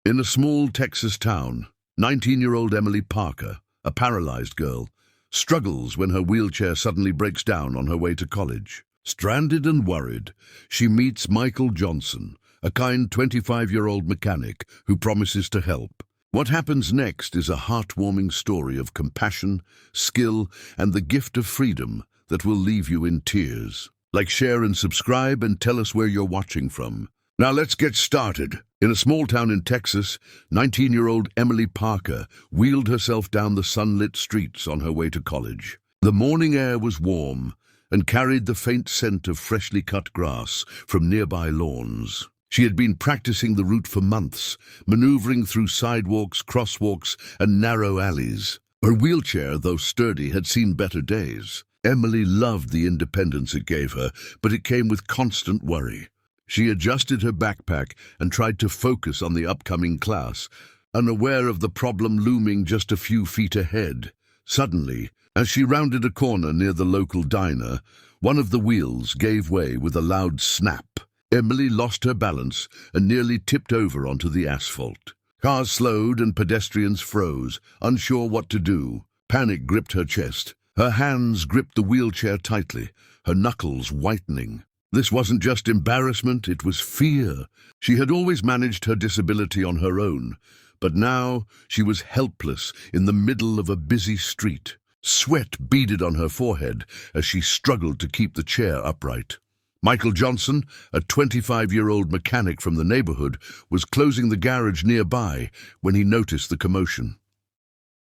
In a small Texas town, 19-year-old Emily Parker, a paralyzed girl, struggles when her wheelchair suddenly breaks down on her way to college. Stranded and worried, she meets Michael Johnson, a kind 25-year-old mechanic who promises to help. What happens next is a heartwarming story of compassion, skill, and the gift of freedom that will leave you in tears. Like, share, and subscribe, and tell us where you're watching from. Now let's get started. In a small town in Texas, 19-year-old Emily Parker wheeled herself down the sunlit streets on her way to college. The morning air was warm and carried the faint scent of freshly cut grass from nearby lawns. She had been practicing the route for months, maneuvering through sidewalks, crosswalks, and narrow alleys. Her wheelchair, though sturdy, had seen better days. Emily loved the independence it gave her, but it came with constant worry. She adjusted her backpack and tried to focus on the upcoming class, unaware of the problem looming just a few feet ahead. Suddenly, as she rounded a corner near the local diner, one of the wheels gave way with a loud snap. Emily lost her balance and nearly tipped over onto the asphalt. Cars slowed and pedestrians froze, unsure what to do. Panic gripped her chest. Her hands gripped the wheelchair tightly, her knuckles whitening. This wasn't just embarrassment, it was fear. She had always managed her disability on her own, but now she was helpless in the middle of a busy street. Sweat beaded on her forehead as she struggled to keep the chair upright. Michael Johnson, a 25-year-old mechanic from the neighborhood, was closing the garage nearby when he noticed the commotion.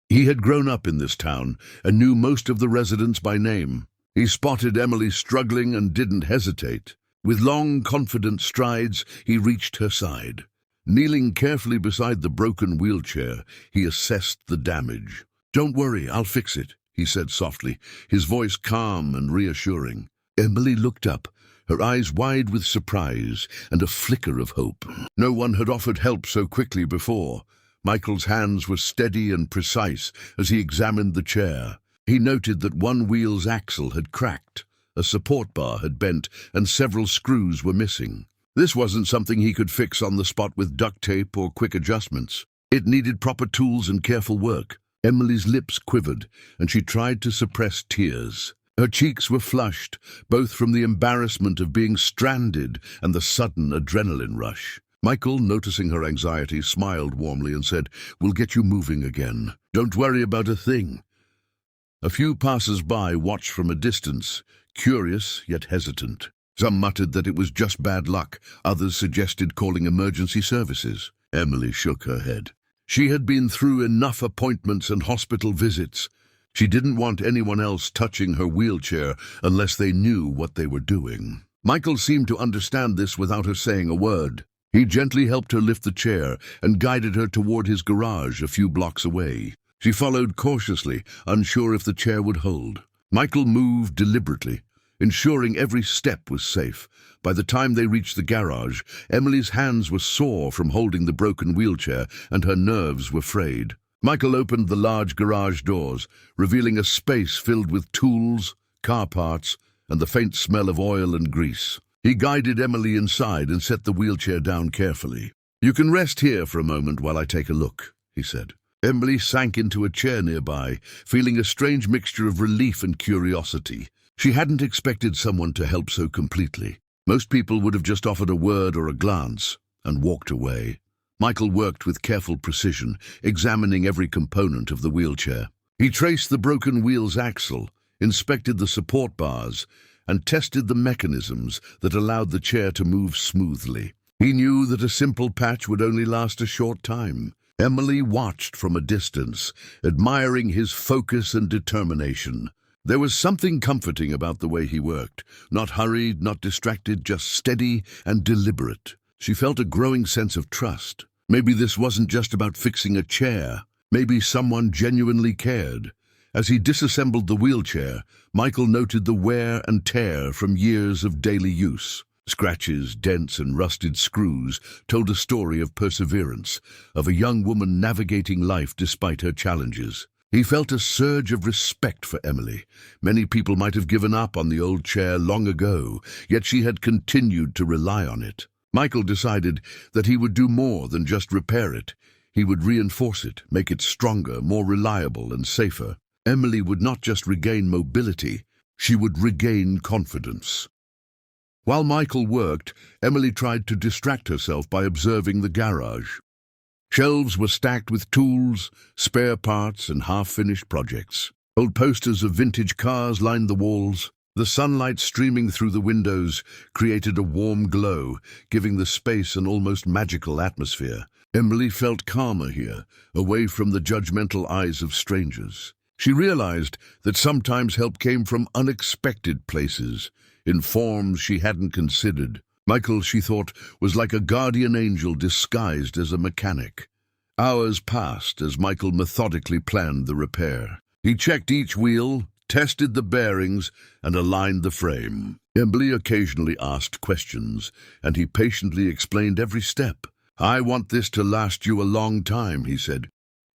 He had grown up in this town and knew most of the residents by name. He spotted Emily struggling and didn't hesitate. With long, confident strides, he reached her side. Kneeling carefully beside the broken wheelchair, he assessed the damage. "Don't worry, I'll fix it," he said softly, his voice calm and reassuring. Emily looked up, her eyes wide with surprise and a flicker of hope. No one had offered help so quickly before. Michael's hands were steady and precise as he examined the chair. He noted that one wheel's axle had cracked, a support bar had bent, and several screws were missing. This wasn't something he could fix on the spot with duct tape or quick adjustments. It needed proper tools and careful work. Emily's lips quivered, and she tried to suppress tears. Her cheeks were flushed, both from the embarrassment of being stranded and the sudden adrenaline rush. Michael, noticing her anxiety, smiled warmly and said, "We'll get you moving again. Don't worry about a thing." A few passers-by watched from a distance, curious yet hesitant. Some muttered that it was just bad luck. Others suggested calling emergency services. Emily shook her head. She had been through enough appointments and hospital visits. She didn't want anyone else touching her wheelchair unless they knew what they were doing. Michael seemed to understand this without her saying a word. He gently helped her lift the chair and guided her toward his garage a few blocks away. She followed cautiously, unsure if the chair would hold. Michael moved deliberately, ensuring every step was safe. By the time they reached the garage, Emily's hands were sore from holding the broken wheelchair, and her nerves were frayed. Michael opened the large garage doors, revealing a space filled with tools, car parts, and the faint smell of oil and grease. He guided Emily inside and set the wheelchair down carefully. "You can rest here for a moment while I take a look," he said. Emily sank into a chair nearby, feeling a strange mixture of relief and curiosity. She hadn't expected someone to help so completely. Most people would have just offered a word or a glance and walked away. Michael worked with careful precision, examining every component of the wheelchair. He traced the broken wheel's axle, inspected the support bars, and tested the mechanisms that allowed the chair to move smoothly. He knew that a simple patch would only last a short time. Emily watched from a distance, admiring his focus and determination. There was something comforting about the way he worked, not hurried, not distracted, just steady and deliberate. She felt a growing sense of trust. Maybe this wasn't just about fixing a chair. Maybe someone genuinely cared. As he disassembled the wheelchair, Michael noted the wear and tear from years of daily use. Scratches, dents, and rusted screws told a story of perseverance, of a young woman navigating life despite her challenges. He felt a surge of respect for Emily. Many people might have given up on the old chair long ago, yet she had continued to rely on it. Michael decided that he would do more than just repair it. He would reinforce it, make it stronger, more reliable and safer. Emily would not just regain mobility, she would regain confidence. While Michael worked, Emily tried to distract herself by observing the garage. Shelves were stacked with tools, spare parts, and half-finished projects. Old posters of vintage cars lined the walls. The sunlight streaming through the windows created a warm glow, giving the space an almost magical atmosphere. Emily felt calmer here, away from the judgmental eyes of strangers. She realized that sometimes help came from unexpected places, in forms she hadn't considered. Michael, she thought, was like a guardian angel disguised as a mechanic. Hours passed as Michael methodically planned the repair. He checked each wheel, tested the bearings, and aligned the frame. Emily occasionally asked questions, and he patiently explained every step. "I want this to last you a long time," he said.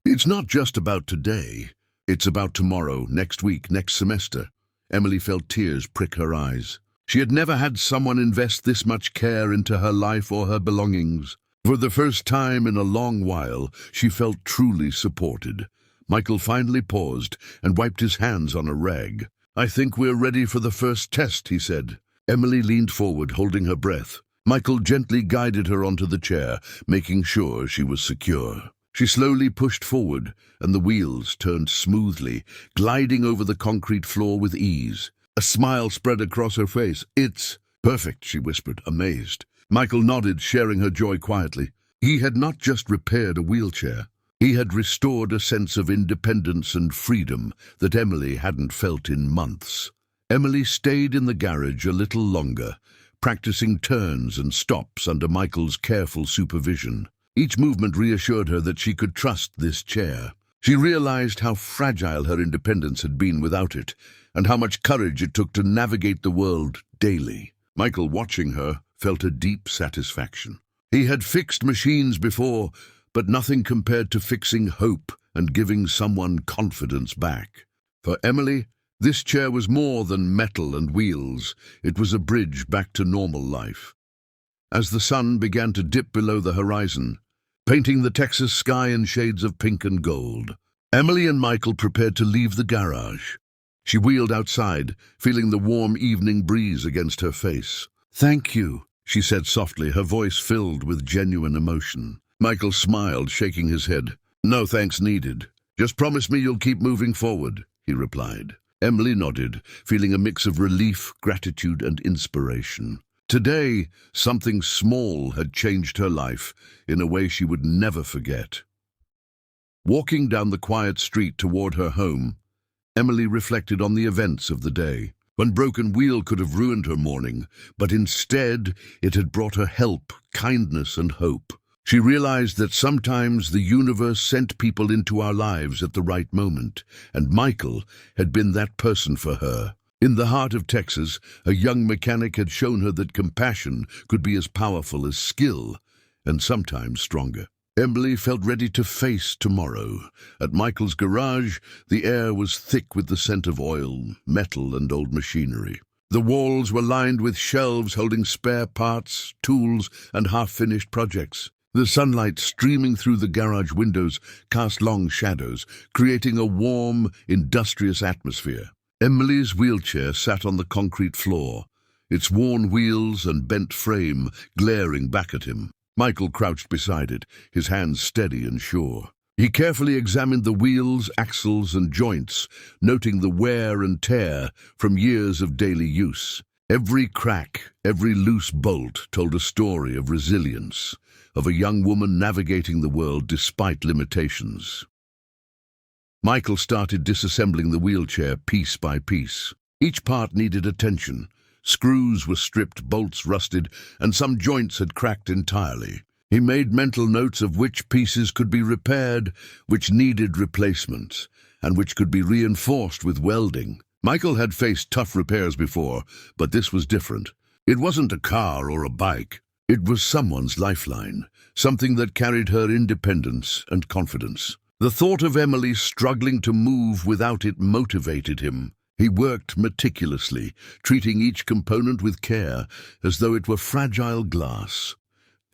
"It's not just about today. It's about tomorrow, next week, next semester." Emily felt tears prick her eyes. She had never had someone invest this much care into her life or her belongings. For the first time in a long while, she felt truly supported. Michael finally paused and wiped his hands on a rag. "I think we're ready for the first test," he said. Emily leaned forward, holding her breath. Michael gently guided her onto the chair, making sure she was secure. She slowly pushed forward, and the wheels turned smoothly, gliding over the concrete floor with ease. A smile spread across her face. "It's perfect," she whispered, amazed. Michael nodded, sharing her joy quietly. He had not just repaired a wheelchair. He had restored a sense of independence and freedom that Emily hadn't felt in months. Emily stayed in the garage a little longer, practicing turns and stops under Michael's careful supervision. Each movement reassured her that she could trust this chair. She realized how fragile her independence had been without it, and how much courage it took to navigate the world daily. Michael, watching her, felt a deep satisfaction. He had fixed machines before, but nothing compared to fixing hope and giving someone confidence back. For Emily, this chair was more than metal and wheels. It was a bridge back to normal life. As the sun began to dip below the horizon, painting the Texas sky in shades of pink and gold, Emily and Michael prepared to leave the garage. She wheeled outside, feeling the warm evening breeze against her face. "Thank you," she said softly, her voice filled with genuine emotion. Michael smiled, shaking his head. "No thanks needed. Just promise me you'll keep moving forward," he replied. Emily nodded, feeling a mix of relief, gratitude, and inspiration. Today, something small had changed her life in a way she would never forget. Walking down the quiet street toward her home, Emily reflected on the events of the day. One broken wheel could have ruined her morning, but instead it had brought her help, kindness, and hope. She realized that sometimes the universe sent people into our lives at the right moment, and Michael had been that person for her. In the heart of Texas, a young mechanic had shown her that compassion could be as powerful as skill, and sometimes stronger. Emily felt ready to face tomorrow. At Michael's garage, the air was thick with the scent of oil, metal, and old machinery. The walls were lined with shelves holding spare parts, tools, and half-finished projects. The sunlight streaming through the garage windows cast long shadows, creating a warm, industrious atmosphere. Emily's wheelchair sat on the concrete floor, its worn wheels and bent frame glaring back at him. Michael crouched beside it, his hands steady and sure. He carefully examined the wheels, axles, and joints, noting the wear and tear from years of daily use. Every crack, every loose bolt told a story of resilience, of a young woman navigating the world despite limitations. Michael started disassembling the wheelchair piece by piece. Each part needed attention. Screws were stripped, bolts rusted, and some joints had cracked entirely. He made mental notes of which pieces could be repaired, which needed replacements, and which could be reinforced with welding. Michael had faced tough repairs before, but this was different. It wasn't a car or a bike. It was someone's lifeline, something that carried her independence and confidence. The thought of Emily struggling to move without it motivated him. He worked meticulously, treating each component with care, as though it were fragile glass.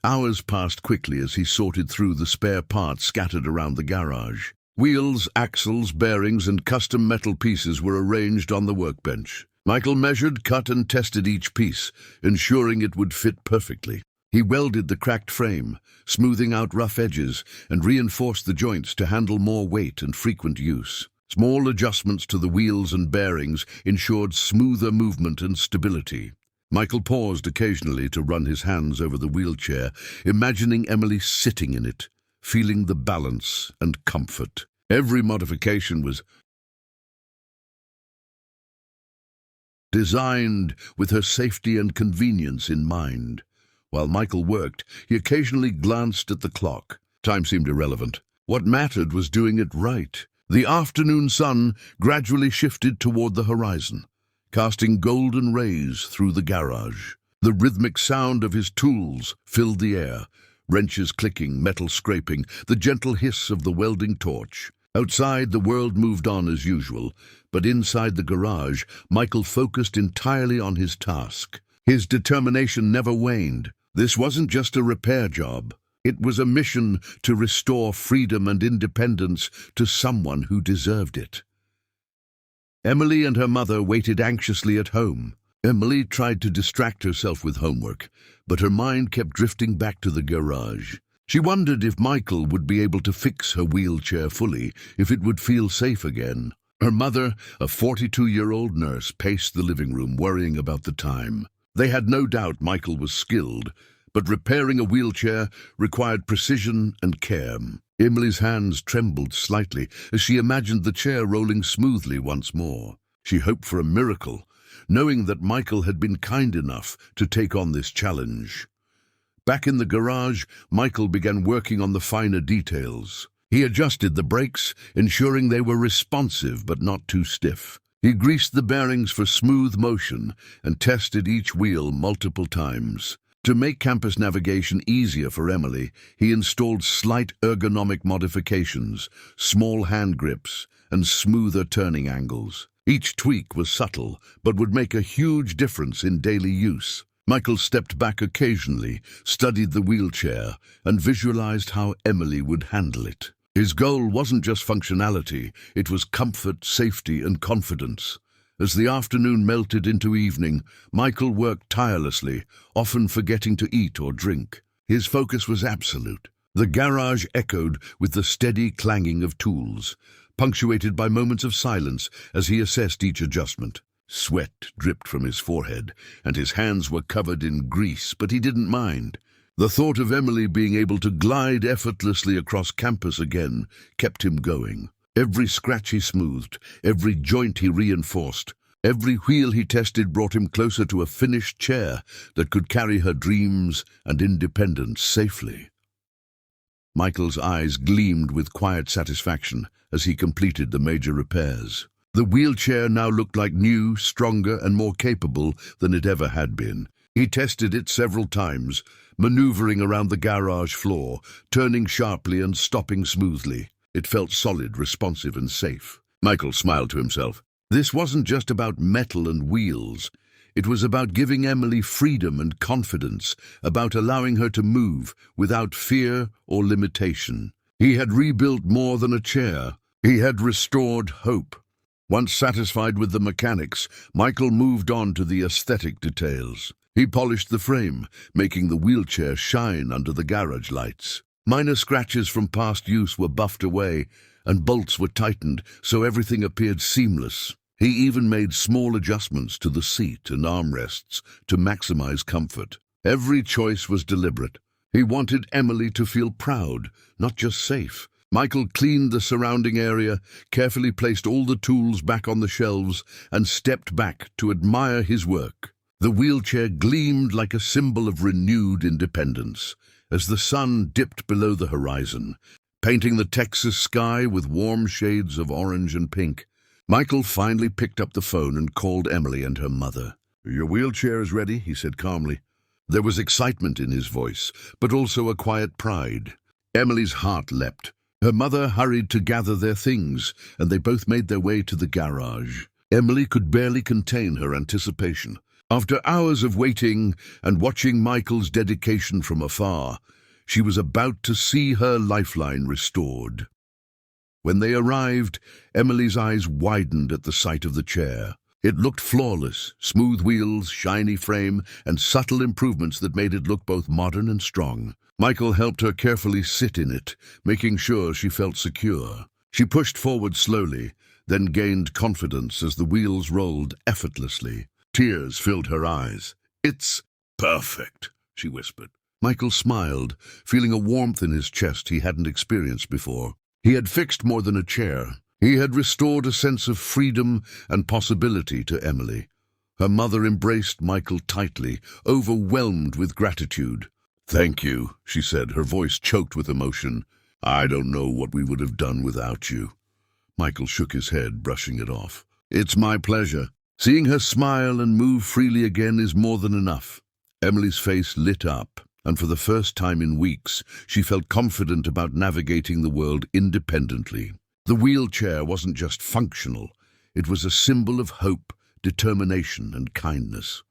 Hours passed quickly as he sorted through the spare parts scattered around the garage. Wheels, axles, bearings, and custom metal pieces were arranged on the workbench. Michael measured, cut, and tested each piece, ensuring it would fit perfectly. He welded the cracked frame, smoothing out rough edges, and reinforced the joints to handle more weight and frequent use. Small adjustments to the wheels and bearings ensured smoother movement and stability. Michael paused occasionally to run his hands over the wheelchair, imagining Emily sitting in it, feeling the balance and comfort. Every modification was designed with her safety and convenience in mind. While Michael worked, he occasionally glanced at the clock. Time seemed irrelevant. What mattered was doing it right. The afternoon sun gradually shifted toward the horizon, casting golden rays through the garage. The rhythmic sound of his tools filled the air, wrenches clicking, metal scraping, the gentle hiss of the welding torch. Outside, the world moved on as usual, but inside the garage, Michael focused entirely on his task. His determination never waned. This wasn't just a repair job. It was a mission to restore freedom and independence to someone who deserved it. Emily and her mother waited anxiously at home. Emily tried to distract herself with homework, but her mind kept drifting back to the garage. She wondered if Michael would be able to fix her wheelchair fully, if it would feel safe again. Her mother, a 42-year-old nurse, paced the living room, worrying about the time. They had no doubt Michael was skilled, but repairing a wheelchair required precision and care. Emily's hands trembled slightly as she imagined the chair rolling smoothly once more. She hoped for a miracle, knowing that Michael had been kind enough to take on this challenge. Back in the garage, Michael began working on the finer details. He adjusted the brakes, ensuring they were responsive but not too stiff. He greased the bearings for smooth motion and tested each wheel multiple times. To make campus navigation easier for Emily, he installed slight ergonomic modifications, small hand grips, and smoother turning angles. Each tweak was subtle, but would make a huge difference in daily use. Michael stepped back occasionally, studied the wheelchair, and visualized how Emily would handle it. His goal wasn't just functionality, it was comfort, safety, and confidence. As the afternoon melted into evening, Michael worked tirelessly, often forgetting to eat or drink. His focus was absolute. The garage echoed with the steady clanging of tools, punctuated by moments of silence as he assessed each adjustment. Sweat dripped from his forehead, and his hands were covered in grease, but he didn't mind. The thought of Emily being able to glide effortlessly across campus again kept him going. Every scratch he smoothed, every joint he reinforced, every wheel he tested brought him closer to a finished chair that could carry her dreams and independence safely. Michael's eyes gleamed with quiet satisfaction as he completed the major repairs. The wheelchair now looked like new, stronger, and more capable than it ever had been. He tested it several times, maneuvering around the garage floor, turning sharply and stopping smoothly. It felt solid, responsive, and safe. Michael smiled to himself. This wasn't just about metal and wheels. It was about giving Emily freedom and confidence, about allowing her to move without fear or limitation. He had rebuilt more than a chair. He had restored hope. Once satisfied with the mechanics, Michael moved on to the aesthetic details. He polished the frame, making the wheelchair shine under the garage lights. Minor scratches from past use were buffed away, and bolts were tightened so everything appeared seamless. He even made small adjustments to the seat and armrests to maximize comfort. Every choice was deliberate. He wanted Emily to feel proud, not just safe. Michael cleaned the surrounding area, carefully placed all the tools back on the shelves, and stepped back to admire his work. The wheelchair gleamed like a symbol of renewed independence as the sun dipped below the horizon, painting the Texas sky with warm shades of orange and pink. Michael finally picked up the phone and called Emily and her mother. "Your wheelchair is ready," he said calmly. There was excitement in his voice, but also a quiet pride. Emily's heart leapt. Her mother hurried to gather their things, and they both made their way to the garage. Emily could barely contain her anticipation. After hours of waiting and watching Michael's dedication from afar, she was about to see her lifeline restored. When they arrived, Emily's eyes widened at the sight of the chair. It looked flawless, smooth wheels, shiny frame, and subtle improvements that made it look both modern and strong. Michael helped her carefully sit in it, making sure she felt secure. She pushed forward slowly, then gained confidence as the wheels rolled effortlessly. Tears filled her eyes. "It's perfect," she whispered. Michael smiled, feeling a warmth in his chest he hadn't experienced before. He had fixed more than a chair. He had restored a sense of freedom and possibility to Emily. Her mother embraced Michael tightly, overwhelmed with gratitude. "Thank you," she said, her voice choked with emotion. "I don't know what we would have done without you." Michael shook his head, brushing it off. "It's my pleasure. Seeing her smile and move freely again is more than enough." Emily's face lit up, and for the first time in weeks, she felt confident about navigating the world independently. The wheelchair wasn't just functional, it was a symbol of hope, determination, and kindness.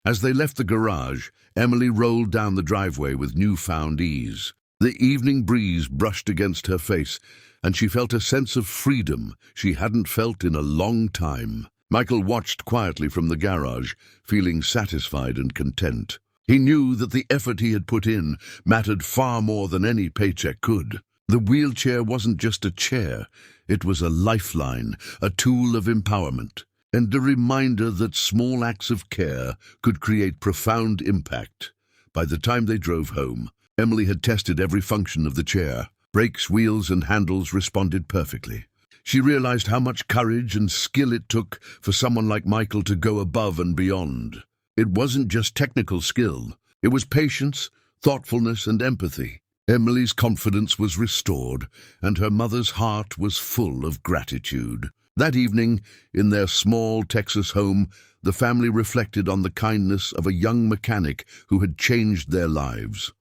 As they left the garage, Emily rolled down the driveway with newfound ease. The evening breeze brushed against her face, and she felt a sense of freedom she hadn't felt in a long time. Michael watched quietly from the garage, feeling satisfied and content. He knew that the effort he had put in mattered far more than any paycheck could. The wheelchair wasn't just a chair, it was a lifeline, a tool of empowerment, and a reminder that small acts of care could create profound impact. By the time they drove home, Emily had tested every function of the chair. Brakes, wheels, and handles responded perfectly. She realized how much courage and skill it took for someone like Michael to go above and beyond. It wasn't just technical skill, it was patience, thoughtfulness, and empathy. Emily's confidence was restored, and her mother's heart was full of gratitude. That evening, in their small Texas home, the family reflected on the kindness of a young mechanic who had changed their lives.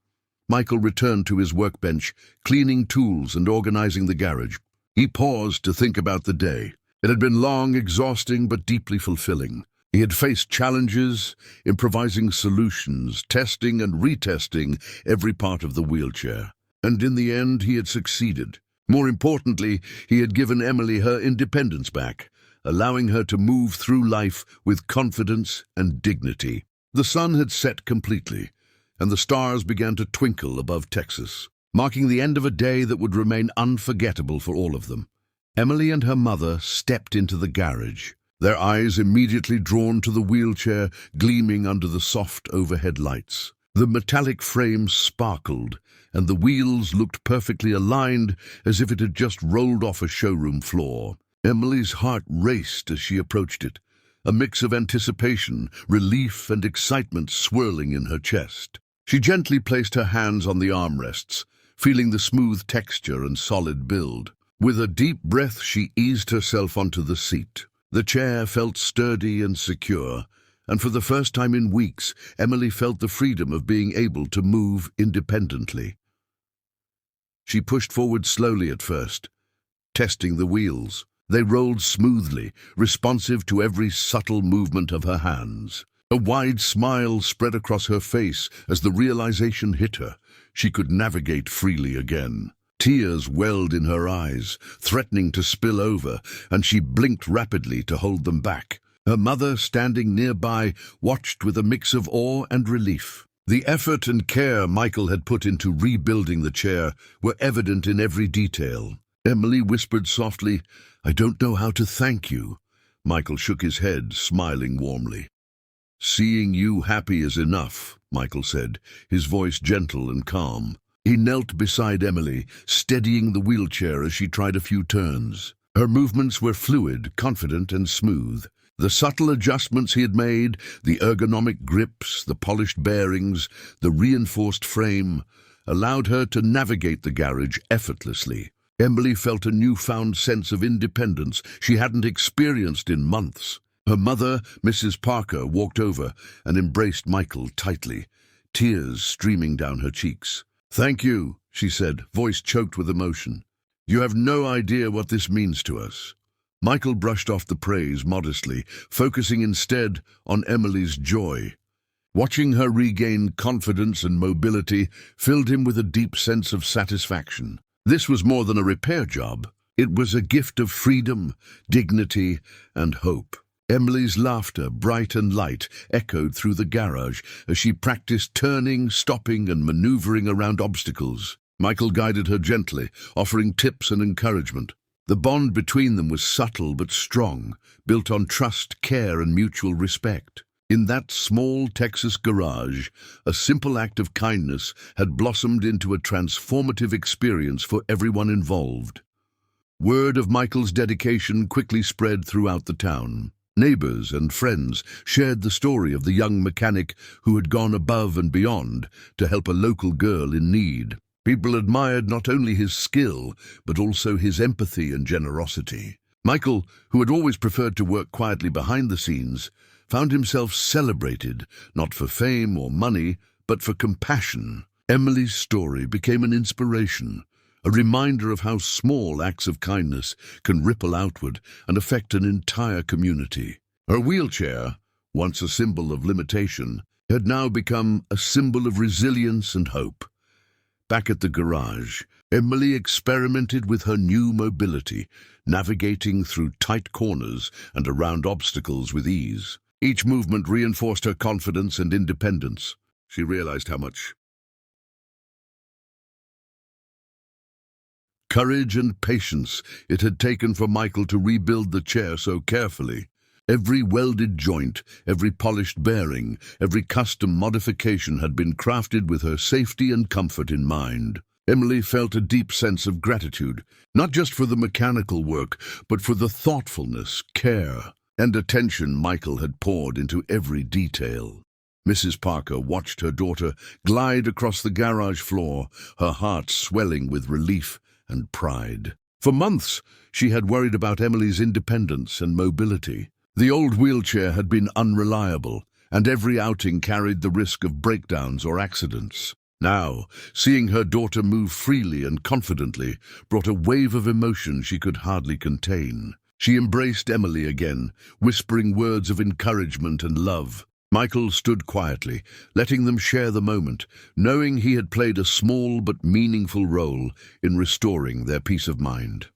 Michael returned to his workbench, cleaning tools and organizing the garage. He paused to think about the day. It had been long, exhausting, but deeply fulfilling. He had faced challenges, improvising solutions, testing and retesting every part of the wheelchair. And in the end, he had succeeded. More importantly, he had given Emily her independence back, allowing her to move through life with confidence and dignity. The sun had set completely, and the stars began to twinkle above Texas, marking the end of a day that would remain unforgettable for all of them. Emily and her mother stepped into the garage, their eyes immediately drawn to the wheelchair gleaming under the soft overhead lights. The metallic frame sparkled, and the wheels looked perfectly aligned, as if it had just rolled off a showroom floor. Emily's heart raced as she approached it, a mix of anticipation, relief, and excitement swirling in her chest. She gently placed her hands on the armrests, feeling the smooth texture and solid build. With a deep breath, she eased herself onto the seat. The chair felt sturdy and secure, and for the first time in weeks, Emily felt the freedom of being able to move independently. She pushed forward slowly at first, testing the wheels. They rolled smoothly, responsive to every subtle movement of her hands. A wide smile spread across her face as the realization hit her. She could navigate freely again. Tears welled in her eyes, threatening to spill over, and she blinked rapidly to hold them back. Her mother, standing nearby, watched with a mix of awe and relief. The effort and care Michael had put into rebuilding the chair were evident in every detail. Emily whispered softly, "I don't know how to thank you." Michael shook his head, smiling warmly. "Seeing you happy is enough," Michael said, his voice gentle and calm. He knelt beside Emily, steadying the wheelchair as she tried a few turns. Her movements were fluid, confident, and smooth. The subtle adjustments he had made, the ergonomic grips, the polished bearings, the reinforced frame, allowed her to navigate the garage effortlessly. Emily felt a newfound sense of independence she hadn't experienced in months. Her mother, Mrs. Parker, walked over and embraced Michael tightly, tears streaming down her cheeks. "Thank you," she said, voice choked with emotion. "You have no idea what this means to us." Michael brushed off the praise modestly, focusing instead on Emily's joy. Watching her regain confidence and mobility filled him with a deep sense of satisfaction. This was more than a repair job. It was a gift of freedom, dignity, and hope. Emily's laughter, bright and light, echoed through the garage as she practiced turning, stopping, and maneuvering around obstacles. Michael guided her gently, offering tips and encouragement. The bond between them was subtle but strong, built on trust, care, and mutual respect. In that small Texas garage, a simple act of kindness had blossomed into a transformative experience for everyone involved. Word of Michael's dedication quickly spread throughout the town. Neighbors and friends shared the story of the young mechanic who had gone above and beyond to help a local girl in need. People admired not only his skill, but also his empathy and generosity. Michael, who had always preferred to work quietly behind the scenes, found himself celebrated, not for fame or money, but for compassion. Emily's story became an inspiration, a reminder of how small acts of kindness can ripple outward and affect an entire community. Her wheelchair, once a symbol of limitation, had now become a symbol of resilience and hope. Back at the garage, Emily experimented with her new mobility, navigating through tight corners and around obstacles with ease. Each movement reinforced her confidence and independence. She realized how much courage and patience it had taken for Michael to rebuild the chair so carefully. Every welded joint, every polished bearing, every custom modification had been crafted with her safety and comfort in mind. Emily felt a deep sense of gratitude, not just for the mechanical work, but for the thoughtfulness, care, and attention Michael had poured into every detail. Mrs. Parker watched her daughter glide across the garage floor, her heart swelling with relief and pride. For months, she had worried about Emily's independence and mobility. The old wheelchair had been unreliable, and every outing carried the risk of breakdowns or accidents. Now, seeing her daughter move freely and confidently brought a wave of emotion she could hardly contain. She embraced Emily again, whispering words of encouragement and love. Michael stood quietly, letting them share the moment, knowing he had played a small but meaningful role in restoring their peace of mind.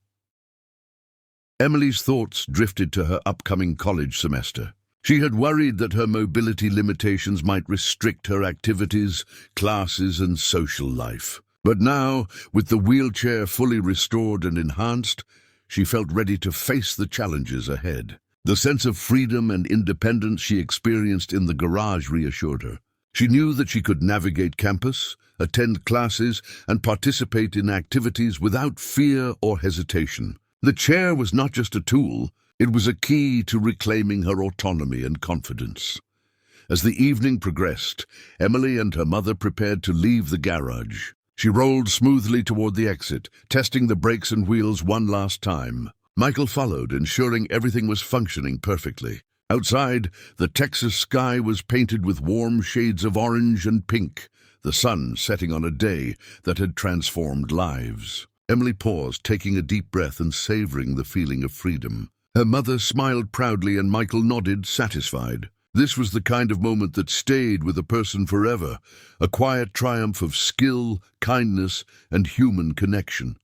Emily's thoughts drifted to her upcoming college semester. She had worried that her mobility limitations might restrict her activities, classes, and social life. But now, with the wheelchair fully restored and enhanced, she felt ready to face the challenges ahead. The sense of freedom and independence she experienced in the garage reassured her. She knew that she could navigate campus, attend classes, and participate in activities without fear or hesitation. The chair was not just a tool, it was a key to reclaiming her autonomy and confidence. As the evening progressed, Emily and her mother prepared to leave the garage. She rolled smoothly toward the exit, testing the brakes and wheels one last time. Michael followed, ensuring everything was functioning perfectly. Outside, the Texas sky was painted with warm shades of orange and pink, the sun setting on a day that had transformed lives. Emily paused, taking a deep breath and savoring the feeling of freedom. Her mother smiled proudly and Michael nodded, satisfied. This was the kind of moment that stayed with a person forever, a quiet triumph of skill, kindness, and human connection.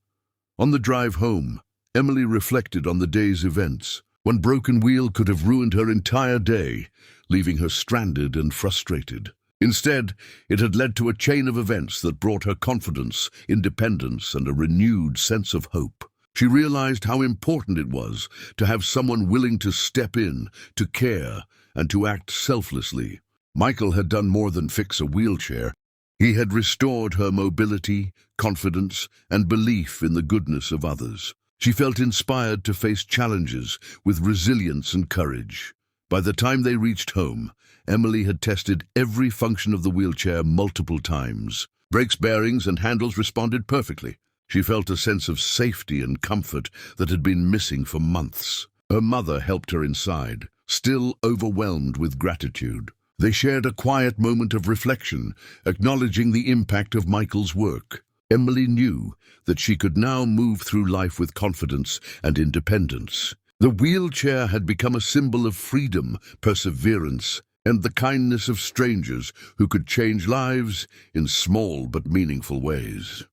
On the drive home, Emily reflected on the day's events. One broken wheel could have ruined her entire day, leaving her stranded and frustrated. Instead, it had led to a chain of events that brought her confidence, independence, and a renewed sense of hope. She realized how important it was to have someone willing to step in, to care, and to act selflessly. Michael had done more than fix a wheelchair. He had restored her mobility, confidence, and belief in the goodness of others. She felt inspired to face challenges with resilience and courage. By the time they reached home, Emily had tested every function of the wheelchair multiple times. Brakes, bearings, and handles responded perfectly. She felt a sense of safety and comfort that had been missing for months. Her mother helped her inside, still overwhelmed with gratitude. They shared a quiet moment of reflection, acknowledging the impact of Michael's work. Emily knew that she could now move through life with confidence and independence. The wheelchair had become a symbol of freedom, perseverance, and the kindness of strangers who could change lives in small but meaningful ways.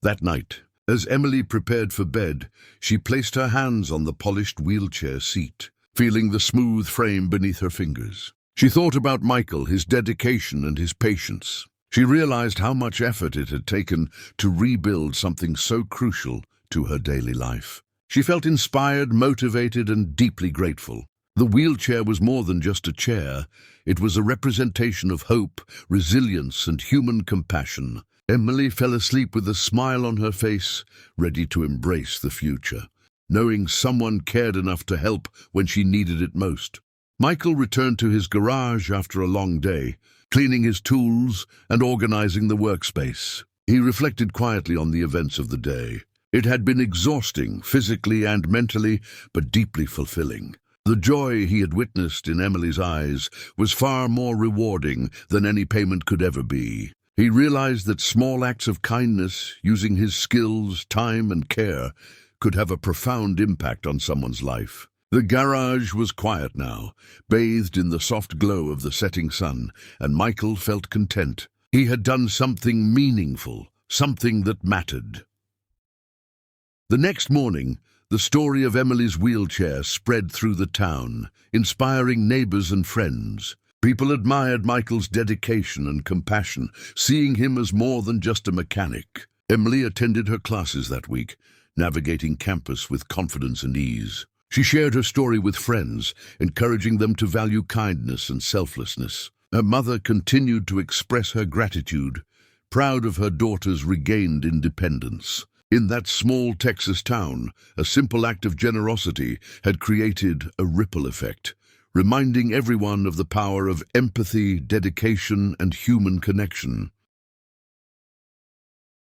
That night, as Emily prepared for bed, she placed her hands on the polished wheelchair seat, feeling the smooth frame beneath her fingers. She thought about Michael, his dedication and his patience. She realized how much effort it had taken to rebuild something so crucial to her daily life. She felt inspired, motivated, and deeply grateful. The wheelchair was more than just a chair. It was a representation of hope, resilience, and human compassion. Emily fell asleep with a smile on her face, ready to embrace the future, knowing someone cared enough to help when she needed it most. Michael returned to his garage after a long day, cleaning his tools and organizing the workspace. He reflected quietly on the events of the day. It had been exhausting, physically and mentally, but deeply fulfilling. The joy he had witnessed in Emily's eyes was far more rewarding than any payment could ever be. He realized that small acts of kindness, using his skills, time, and care, could have a profound impact on someone's life. The garage was quiet now, bathed in the soft glow of the setting sun, and Michael felt content. He had done something meaningful, something that mattered. The next morning, the story of Emily's wheelchair spread through the town, inspiring neighbors and friends. People admired Michael's dedication and compassion, seeing him as more than just a mechanic. Emily attended her classes that week, navigating campus with confidence and ease. She shared her story with friends, encouraging them to value kindness and selflessness. Her mother continued to express her gratitude, proud of her daughter's regained independence. In that small Texas town, a simple act of generosity had created a ripple effect, reminding everyone of the power of empathy, dedication, and human connection.